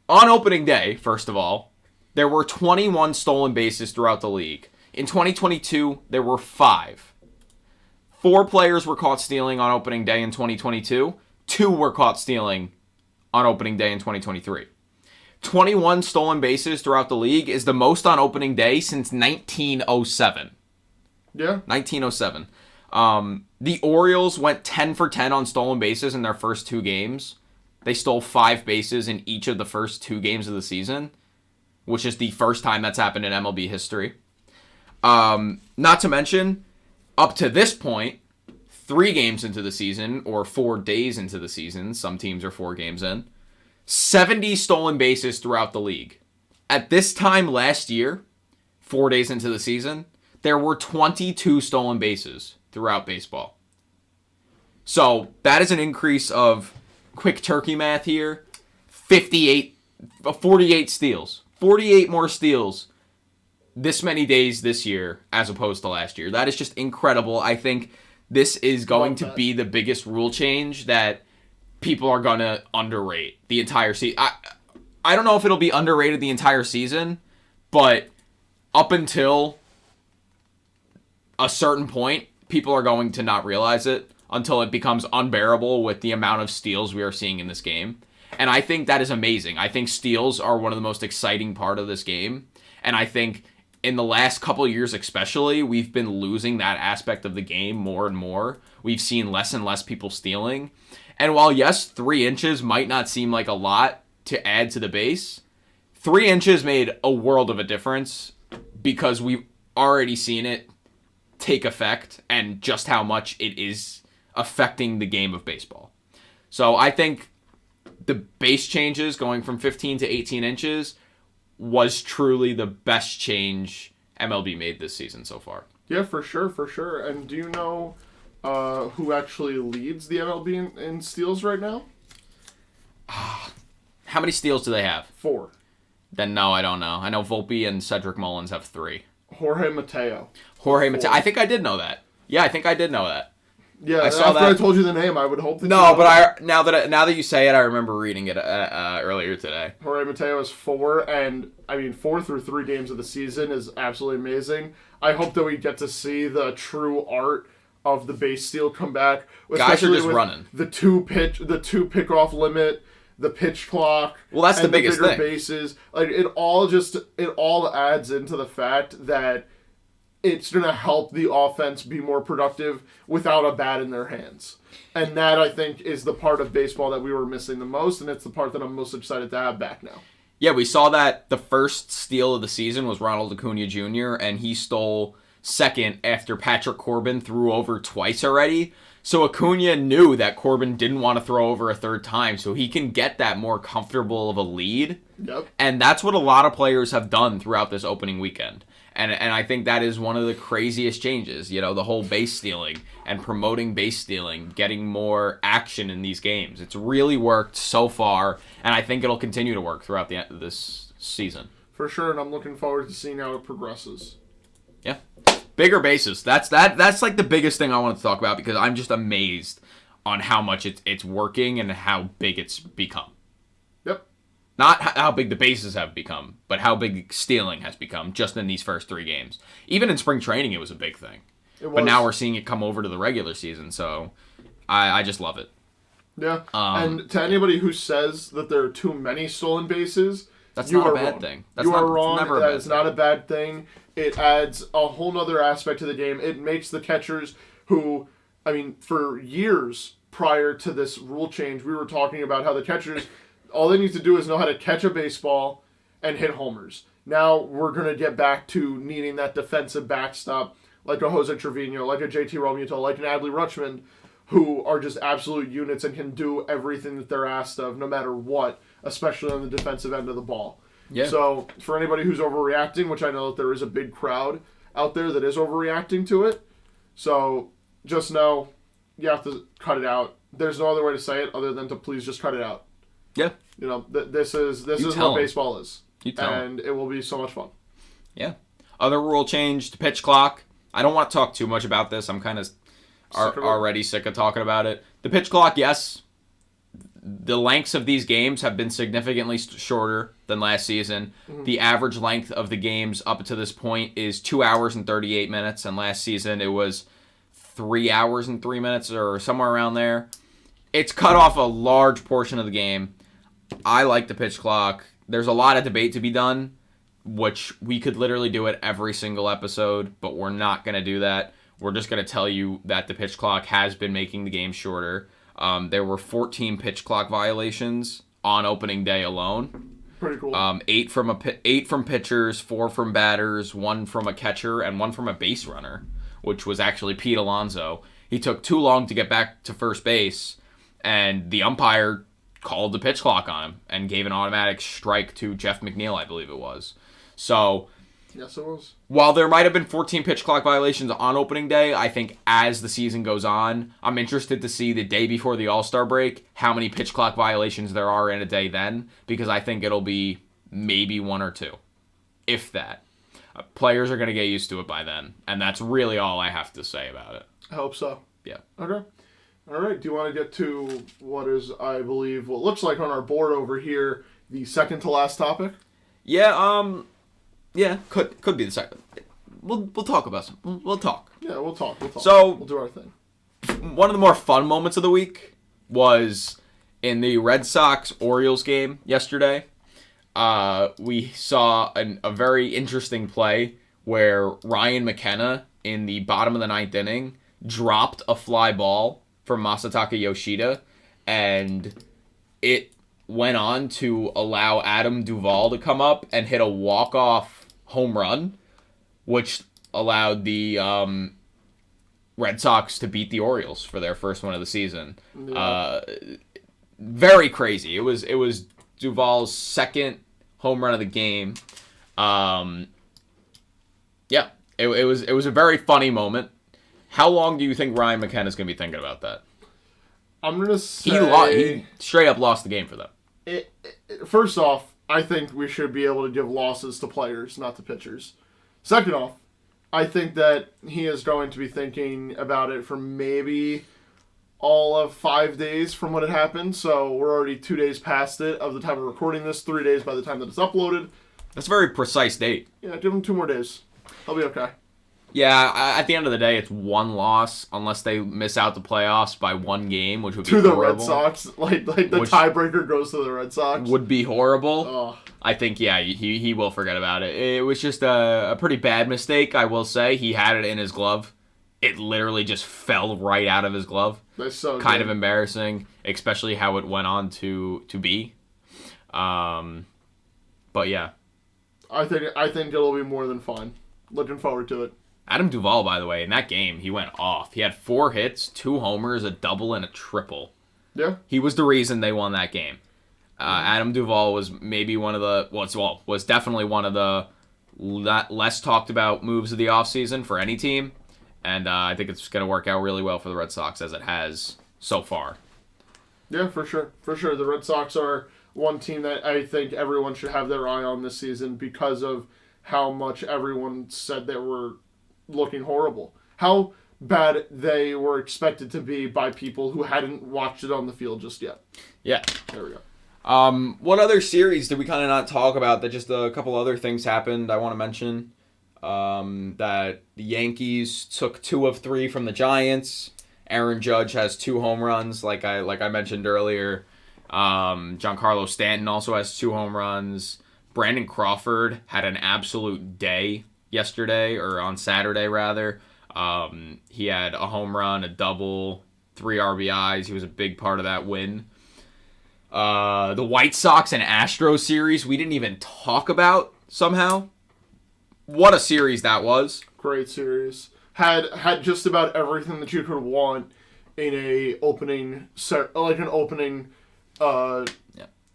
on opening day, first of all, there were 21 stolen bases throughout the league. In 2022, there were 5. 4 players were caught stealing on opening day in 2022. 2 were caught stealing on opening day in 2023. 21 stolen bases throughout the league is the most on opening day since 1907.
Yeah.
1907. The Orioles went 10 for 10 on stolen bases in their first 2 games. They stole 5 bases in each of the first 2 games of the season, which is the first time that's happened in MLB history. Not to mention, up to this point, 3 games into the season, or 4 days into the season, some teams are 4 games in, 70 stolen bases throughout the league. At this time last year, 4 days into the season, there were 22 stolen bases throughout baseball. So that is an increase of, quick turkey math here, 48 steals. 48 more steals this many days this year as opposed to last year. That is just incredible. I think this is going to be the biggest rule change that people are going to underrate the entire season. I don't know if it'll be underrated the entire season, but up until a certain point, people are going to not realize it until it becomes unbearable with the amount of steals we are seeing in this game. And I think that is amazing. I think steals are one of the most exciting part of this game. And I think in the last couple of years especially, we've been losing that aspect of the game more and more. We've seen less and less people stealing. And while, yes, 3 inches might not seem like a lot to add to the base, 3 inches made a world of a difference because we've already seen it take effect and just how much it is affecting the game of baseball. So I think the base changes going from 15 to 18 inches was truly the best change MLB made this season so far.
Yeah, for sure. And do you know who actually leads the MLB in steals right now?
How many steals do they have?
4.
Then no, I don't know. I know Volpe and Cedric Mullins have 3.
Jorge Mateo.
Jorge Mateo. I think I did know that. Yeah, I think I did know that.
Yeah,
I saw
after
that.
I told you the name, I would hope that
No,
you
but now that you say it, I remember reading it earlier today.
Jorge Mateo is 4, and 4 through 3 games of the season is absolutely amazing. I hope that we get to see the true art of the base steal come back.
Guys are just
with
running.
The two pickoff limit, the pitch clock.
Well, that's the
and
biggest
bigger
thing.
Bases, like it all adds into the fact that it's going to help the offense be more productive without a bat in their hands. And that, I think, is the part of baseball that we were missing the most, and it's the part that I'm most excited to have back now.
Yeah, we saw that the first steal of the season was Ronald Acuna Jr., and he stole second after Patrick Corbin threw over twice already. So Acuna knew that Corbin didn't want to throw over a third time, so he can get that more comfortable of a lead.
Yep.
And that's what a lot of players have done throughout this opening weekend. And I think that is one of the craziest changes, the whole base stealing and promoting base stealing, getting more action in these games. It's really worked so far, and I think it'll continue to work throughout this season.
For sure, and I'm looking forward to seeing how it progresses.
Yeah. Bigger bases. That's like the biggest thing I want to talk about because I'm just amazed on how much it's working and how big it's become.
Yep.
Not how big the bases have become, but how big stealing has become just in these first 3 games. Even in spring training, it was a big thing. But now we're seeing it come over to the regular season, so I just love it.
Yeah. And to anybody who says that there are too many stolen bases,
that's
you
not
are
a bad
wrong.
thing.
You are wrong.
Never
That is not a bad thing. It adds a whole nother aspect to the game. It makes the catchers who, for years prior to this rule change, we were talking about how the catchers, all they need to do is know how to catch a baseball and hit homers. Now we're going to get back to needing that defensive backstop like a Jose Trevino, like a JT Realmuto, like an Adley Rutschman, who are just absolute units and can do everything that they're asked of no matter what, especially on the defensive end of the ball.
Yeah.
So for anybody who's overreacting, which I know that there is a big crowd out there that is overreacting to it, so just know you have to cut it out. There's no other way to say it other than to please just cut it out.
Yeah.
This is what baseball is. And it will be so much fun.
Yeah. Other rule change, the pitch clock. I don't want to talk too much about this. I'm kind of already sick of talking about it. The pitch clock, yes. The lengths of these games have been significantly shorter than last season. Mm-hmm. The average length of the games up to this point is 2 hours and 38 minutes, and last season it was 3 hours and 3 minutes or somewhere around there. It's cut off a large portion of the game. I like the pitch clock. There's a lot of debate to be done, which we could literally do it every single episode, but we're not going to do that. We're just going to tell you that the pitch clock has been making the game shorter. There were 14 pitch clock violations on opening day alone.
Pretty cool.
8 from pitchers, 4 from batters, 1 from a catcher, and 1 from a base runner, which was actually Pete Alonso. He took too long to get back to first base, and the umpire called the pitch clock on him and gave an automatic strike to Jeff McNeil, I believe it was. So,
yes, it was.
While there might have been 14 pitch clock violations on opening day, I think as the season goes on, I'm interested to see the day before the All-Star break how many pitch clock violations there are in a day then, because I think it'll be maybe 1 or 2, if that. Players are going to get used to it by then, and that's really all I have to say about it.
I hope so.
Yeah.
Okay. All right. Do you want to get to what is, I believe, what looks like on our board over here, the second to last topic?
Yeah. Yeah. Could be the second. We'll talk about some. We'll talk.
Yeah, we'll talk.
So
we'll do our thing.
One of the more fun moments of the week was in the Red Sox-Orioles game yesterday. We saw a very interesting play where Ryan McKenna in the bottom of the 9th inning dropped a fly ball from Masataka Yoshida, and it went on to allow Adam Duvall to come up and hit a walk-off home run, which allowed the Red Sox to beat the Orioles for their first one of the season. Yeah. Very crazy. It was Duvall's second home run of the game. Yeah, it was a very funny moment. How long do you think Ryan McKenna's going to be thinking about that?
I'm going to say...
He straight up lost the game for them.
First off, I think we should be able to give losses to players, not to pitchers. Second off, I think that he is going to be thinking about it for maybe all of 5 days from when it happened. So we're already 2 days past it of the time of recording this, 3 days by the time that it's uploaded.
That's a very precise date.
Yeah, give him 2 more days. He'll be okay.
Yeah, at the end of the day, it's one loss unless they miss out the playoffs by one game, which would be
To the
horrible.
Red Sox. Like the tiebreaker goes to the Red Sox.
Would be horrible.
Oh.
I think, yeah, he will forget about it. It was just a pretty bad mistake, I will say. He had it in his glove. It literally just fell right out of his glove.
That's so
kind
good.
of embarrassing, especially how it went on to be. But yeah.
I think it'll be more than fun. Looking forward to it.
Adam Duvall, by the way, in that game, he went off. He had 4 hits, 2 homers, a double, and a triple.
Yeah.
He was the reason they won that game. Adam Duvall was maybe one of the was definitely one of the less talked about moves of the offseason for any team, and I think it's going to work out really well for the Red Sox as it has so far.
Yeah, for sure. For sure. The Red Sox are one team that I think everyone should have their eye on this season because of how much everyone said they were looking horrible. How bad they were expected to be by people who hadn't watched it on the field just yet.
Yeah.
There we go.
What other series did we kind of not talk about that just a couple other things happened I want to mention? That the Yankees took 2 of 3 from the Giants. Aaron Judge has 2 home runs, like I mentioned earlier. Giancarlo Stanton also has 2 home runs. Brandon Crawford had an absolute day yesterday, or on Saturday rather. He had a home run, a double, 3 RBIs. He was a big part of that win. The White Sox and Astros series we didn't even talk about somehow. What a series that was.
Great series. Had just about everything that you could want in a opening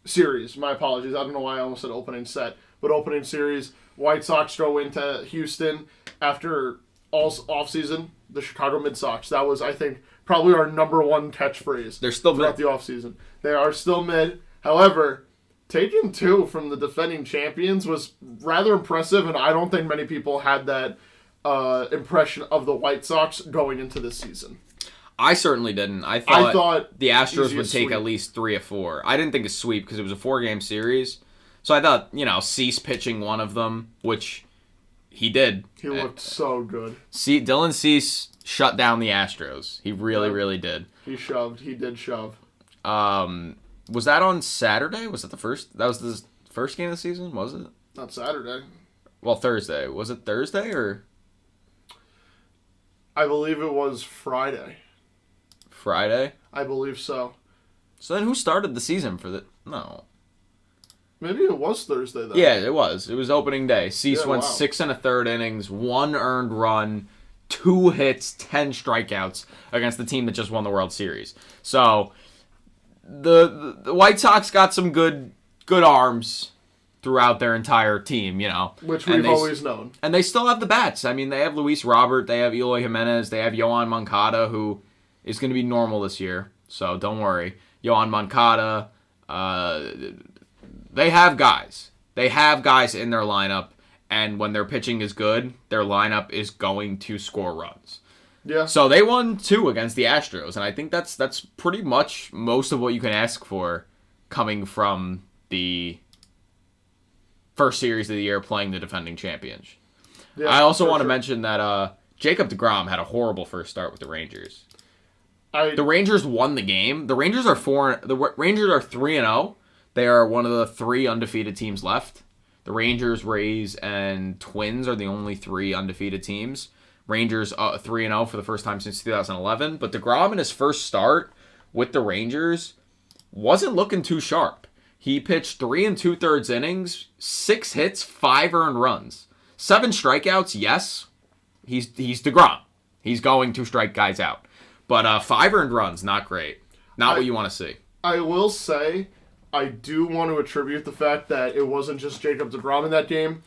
series. My apologies. I don't know why I almost said opening set, but opening series. White Sox go into Houston after all offseason. The Chicago Mid Sox. That was, I think, probably our number 1 catchphrase.
They're still
throughout
mid.
the offseason. They are still mid. However, taking 2 from the defending champions was rather impressive, and I don't think many people had that impression of the White Sox going into this season.
I certainly didn't. I thought the Astros would take
sweep.
at least 3 of 4. I didn't think a sweep because it was a 4-game series. So I thought, Cease pitching one of them, which he did.
He looked so good.
Dylan Cease shut down the Astros. He really did.
He shoved. He did shove.
Was that on Saturday? Was it the first? That was the first game of the season, was it?
Not Saturday.
Well, Thursday. Was it Thursday or?
I believe it was Friday.
Friday?
I believe so.
So then who started the season for the... No.
Maybe it was Thursday, though.
Yeah, it was. It was opening day. Cease went
wow.
6 1/3 innings, 1 earned run, 2 hits, 10 strikeouts against the team that just won the World Series. So the White Sox got some good arms throughout their entire team,
Which we've always known.
And they still have the bats. I mean, they have Luis Robert, they have Eloy Jimenez, they have Yohan Moncada, who is going to be normal this year. So don't worry. Yohan Moncada, they have guys. They have guys in their lineup, and when their pitching is good, their lineup is going to score runs.
Yeah.
So they won 2 against the Astros, and I think that's pretty much most of what you can ask for coming from the first series of the year playing the defending champions.
Yeah,
I also want to mention that Jacob deGrom had a horrible first start with the Rangers. The Rangers won the game. The Rangers are 3-0. They are one of the 3 undefeated teams left. The Rangers, Rays, and Twins are the only 3 undefeated teams. Rangers 3-0 for the first time since 2011. But deGrom in his first start with the Rangers wasn't looking too sharp. He pitched 3 2/3 innings, 6 hits, 5 earned runs, 7 strikeouts. Yes, he's deGrom. He's going to strike guys out. But 5 earned runs, not great. Not what you want to see.
I will say, I do want to attribute the fact that it wasn't just Jacob deGrom in that game.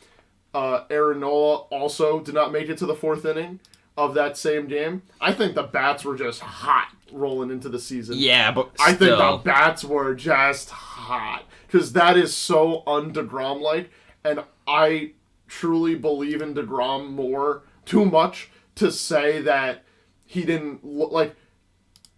Aaron Nola also did not make it to the 4th inning of that same game. I think the bats were just hot rolling into the season.
Yeah, but
I think
still.
the bats were just hot. Because that is so un-DeGrom-like. And I truly believe in DeGrom more too much to say that he didn't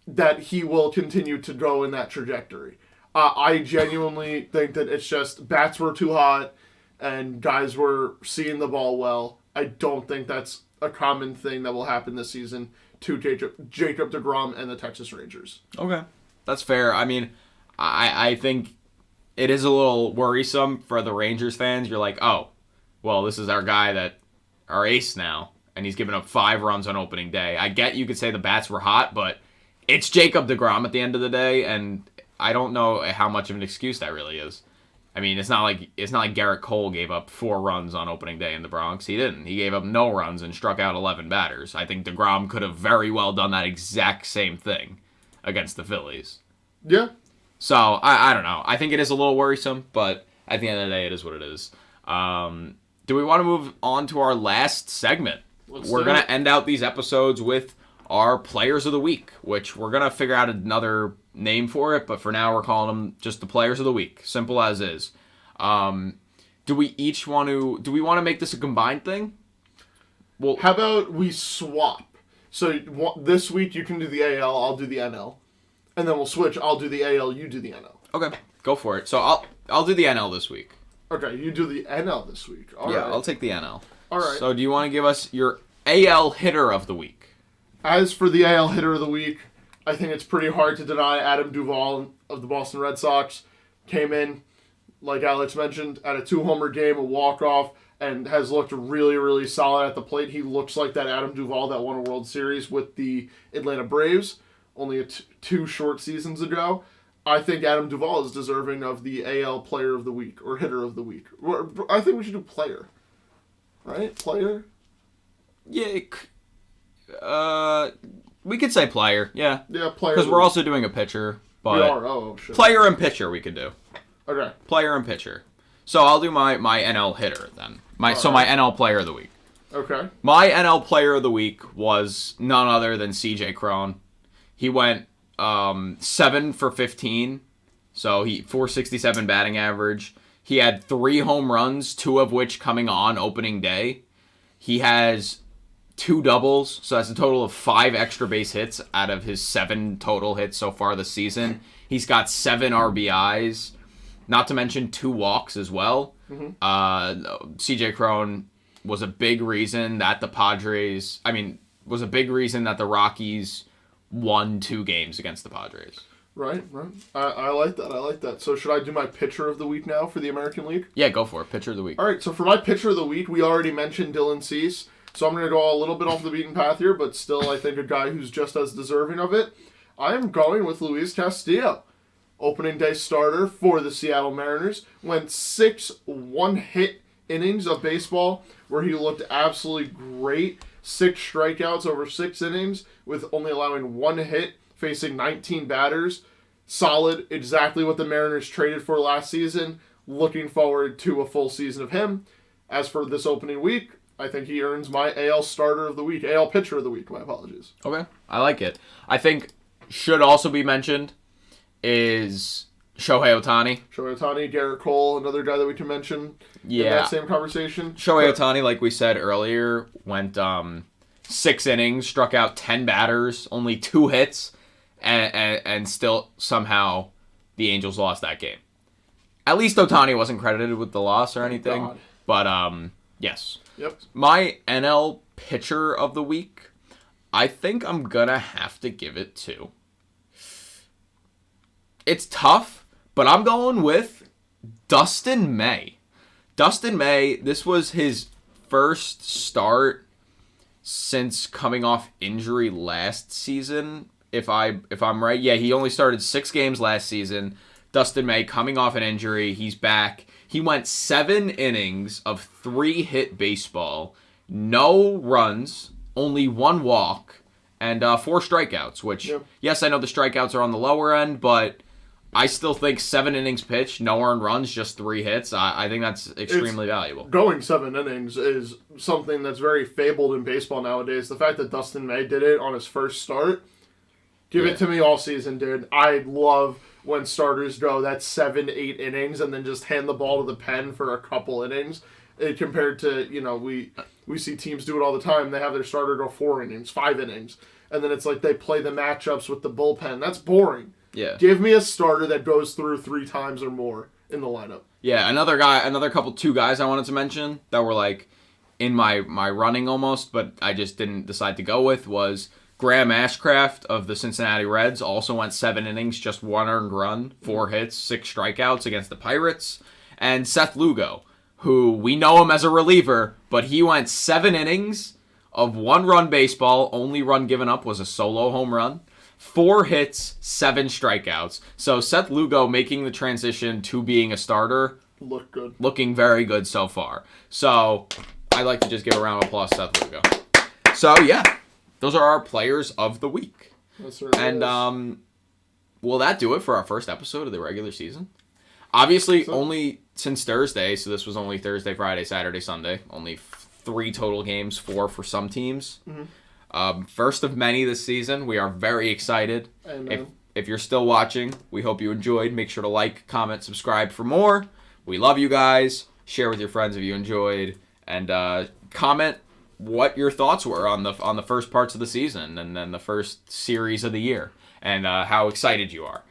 that he will continue to go in that trajectory. I genuinely think that it's just bats were too hot and guys were seeing the ball well. I don't think that's a common thing that will happen this season to Jacob deGrom and the Texas Rangers.
Okay. That's fair. I mean, I think it is a little worrisome for the Rangers fans. You're like, oh, well, this is our ace now, and he's given up 5 runs on opening day. I get you could say the bats were hot, but it's Jacob deGrom at the end of the day, and I don't know how much of an excuse that really is. I mean, it's not like Garrett Cole gave up 4 runs on opening day in the Bronx. He didn't. He gave up no runs and struck out 11 batters. I think deGrom could have very well done that exact same thing against the Phillies.
Yeah.
So, I don't know. I think it is a little worrisome, but at the end of the day, it is what it is. Do we want to move on to our last segment? We're going to end out these episodes with our Players of the Week, which we're going to figure out another name for it, but for now we're calling them just the Players of the Week. Simple as is. Do we want to make this a combined thing?
Well, how about we swap? So this week you can do the AL, I'll do the NL. And then we'll switch. I'll do the AL, you do the NL.
Okay, go for it. So I'll do the NL this week.
Okay, you do the NL this week. All right.
I'll take the NL.
All right.
So do you want to give us your AL hitter of the week?
As for the AL hitter of the week, I think it's pretty hard to deny Adam Duvall of the Boston Red Sox came in, like Alex mentioned, at a 2-homer game, a walk-off, and has looked really, really solid at the plate. He looks like that Adam Duvall that won a World Series with the Atlanta Braves only 2 short seasons ago. I think Adam Duvall is deserving of the AL Player of the Week or Hitter of the Week. I think we should do Player. Right? Player?
Yeah. We could say Player. Yeah.
Yeah, Player.
Because we're also doing a pitcher. But
we are. Oh, shit.
Player and pitcher we could do.
Okay.
Player and pitcher. So I'll do my NL hitter then. My NL Player of the Week.
Okay.
My NL Player of the Week was none other than CJ Cron. He went 7 for 15, so he 467 batting average. He had 3 home runs, 2 of which coming on opening day. He has 2 doubles, so that's a total of 5 extra base hits out of his 7 total hits so far this season. He's got 7 RBIs, not to mention 2 walks as well. Mm-hmm. CJ Cron was a big reason that the Rockies won 2 games against the Padres.
Right. I like that. So should I do my pitcher of the week now for the American League?
Yeah, go for it. Pitcher of the week.
All right, so for my pitcher of the week, we already mentioned Dylan Cease. So I'm going to go a little bit off the beaten path here, but still I think a guy who's just as deserving of it. I am going with Luis Castillo. Opening day starter for the Seattle Mariners. Went 6 one-hit innings of baseball where he looked absolutely great. 6 strikeouts over 6 innings with only allowing 1 hit, facing 19 batters. Solid, exactly what the Mariners traded for last season. Looking forward to a full season of him. As for this opening week, I think he earns my AL starter of the week, AL pitcher of the week, my apologies.
Okay, I like it. I think should also be mentioned is Shohei Ohtani,
Garrett Cole, another guy that we can mention in that same conversation.
Shohei Ohtani, like we said earlier, went 6 innings, struck out 10 batters, only 2 hits, and still somehow the Angels lost that game. At least Ohtani wasn't credited with the loss or anything.
God.
But, yes.
Yep.
My NL pitcher of the week, I think I'm going to have to give it to. It's tough, but I'm going with Dustin May. Dustin May, this was his first start since coming off injury last season. If I'm right, yeah, he only started 6 games last season. Dustin May coming off an injury, he's back. He went 7 innings of 3-hit baseball, no runs, only 1 walk, and 4 strikeouts. Which, yes, I know the strikeouts are on the lower end, but I still think 7 innings pitched, no earned runs, just 3 hits. I think that's extremely valuable.
Going 7 innings is something that's very fabled in baseball nowadays. The fact that Dustin May did it on his first start, give it to me all season, dude. I love when starters go that 7-8 innings and then just hand the ball to the pen for a couple innings. Compared to, We see teams do it all the time. They have their starter go 4 innings, 5 innings, and then it's like they play the matchups with the bullpen. That's boring.
Yeah.
Give me a starter that goes through 3 times or more in the lineup.
Yeah, two guys I wanted to mention that were like in my running almost, but I just didn't decide to go with was Graham Ashcraft of the Cincinnati Reds. Also went 7 innings, just 1 earned run, 4 hits, 6 strikeouts against the Pirates. And Seth Lugo, who we know him as a reliever, but he went 7 innings of 1-run baseball. Only run given up was a solo home run. 4 hits, 7 strikeouts. So Seth Lugo making the transition to being a starter.
Look good.
Looking very good so far. So I'd like to just give a round of applause to Seth Lugo. So yeah, those are our players of the week. And will that do it for our first episode of the regular season? Obviously, only since Thursday, so this was only Thursday, Friday, Saturday, Sunday. Only 3 total games, 4 for some teams. Mm-hmm. First of many this season. We are very excited. If you're still watching, we hope you enjoyed. Make sure to like, comment, subscribe for more. We love you guys. Share with your friends if you enjoyed, and comment what your thoughts were on the first parts of the season and then the first series of the year, and how excited you are.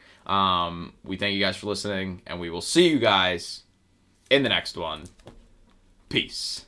We thank you guys for listening, and we will see you guys in the next one. Peace.